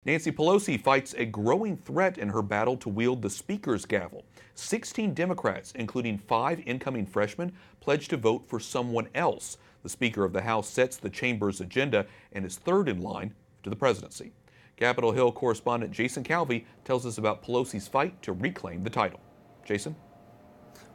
Nancy Pelosi fights a growing threat in her battle to wield the Speaker's gavel. 16 Democrats, including 5 incoming freshmen, pledged to vote for someone else. The Speaker of the House sets the chamber's agenda and is third in line to the presidency. Capitol Hill correspondent Jason Calvi tells us about Pelosi's fight to reclaim the title. Jason?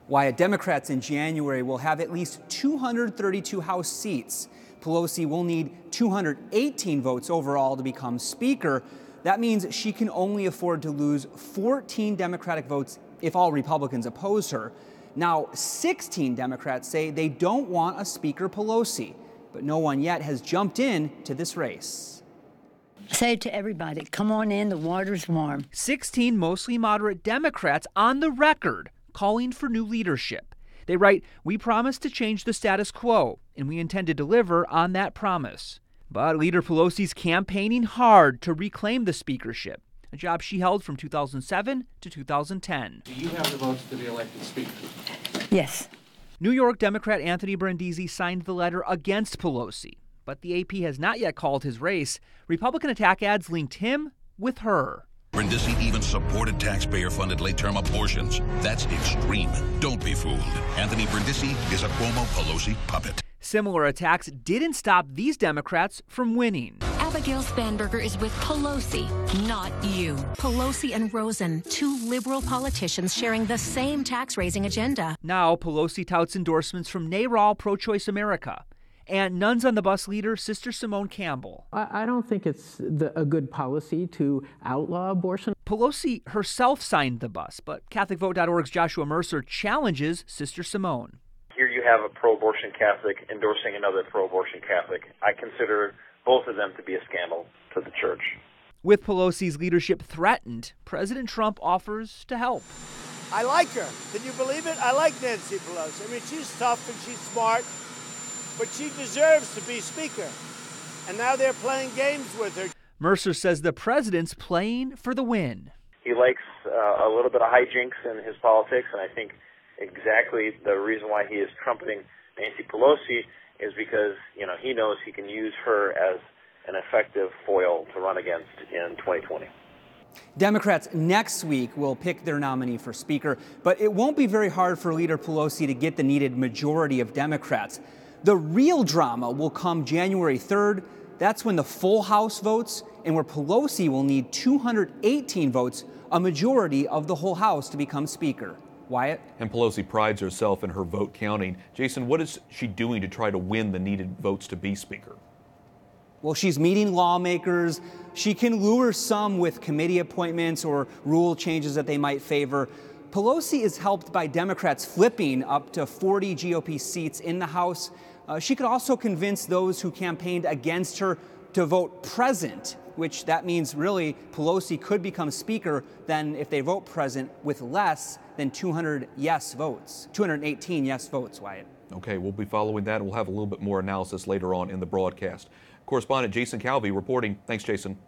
Wyatt, Democrats in January will have at least 232 House seats. Pelosi will need 218 votes overall to become Speaker. That means she can only afford to lose 14 Democratic votes if all Republicans oppose her. Now, 16 Democrats say they don't want a Speaker Pelosi, but no one yet has jumped in to this race. Say to everybody, come on in, the water's warm. 16 mostly moderate Democrats on the record calling for new leadership. They write, "We promise to change the status quo, and we intend to deliver on that promise." But Leader Pelosi's campaigning hard to reclaim the speakership, a job she held from 2007 to 2010. Do you have the votes to be elected Speaker? Yes. New York Democrat Anthony Brindisi signed the letter against Pelosi, but the AP has not yet called his race. Republican attack ads linked him with her. Brindisi even supported taxpayer-funded late-term abortions. That's extreme. Don't be fooled. Anthony Brindisi is a Cuomo Pelosi puppet. Similar attacks didn't stop these Democrats from winning. Abigail Spanberger is with Pelosi, not you. Pelosi and Rosen, two liberal politicians sharing the same tax-raising agenda. Now Pelosi touts endorsements from NARAL Pro-Choice America and Nuns on the Bus leader, Sister Simone Campbell. I don't think it's a good policy to outlaw abortion. Pelosi herself signed the bus, but CatholicVote.org's Joshua Mercer challenges Sister Simone. Here you have a pro-abortion Catholic endorsing another pro-abortion Catholic. I consider both of them to be a scandal to the church. With Pelosi's leadership threatened, President Trump offers to help. I like her. Can you believe it? I like Nancy Pelosi. I mean, she's tough and she's smart, but she deserves to be Speaker. And now they're playing games with her. Mercer says the president's playing for the win. He likes a little bit of hijinks in his politics, and I think exactly the reason why he is trumpeting Nancy Pelosi is because, he knows he can use her as an effective foil to run against in 2020. Democrats next week will pick their nominee for Speaker, but it won't be very hard for Leader Pelosi to get the needed majority of Democrats. The real drama will come January 3rd. That's when the full House votes and where Pelosi will need 218 votes, a majority of the whole House, to become Speaker. Wyatt? And Pelosi prides herself in her vote counting. Jason, what is she doing to try to win the needed votes to be Speaker? Well, she's meeting lawmakers. She can lure some with committee appointments or rule changes that they might favor. Pelosi is helped by Democrats flipping up to 40 GOP seats in the House. She could also convince those who campaigned against her to vote present, which that means really Pelosi could become Speaker then if they vote present with less than 200 yes votes, 218 yes votes, Wyatt. Okay, we'll be following that, and we'll have a little bit more analysis later on in the broadcast. Correspondent Jason Calvi reporting. Thanks, Jason.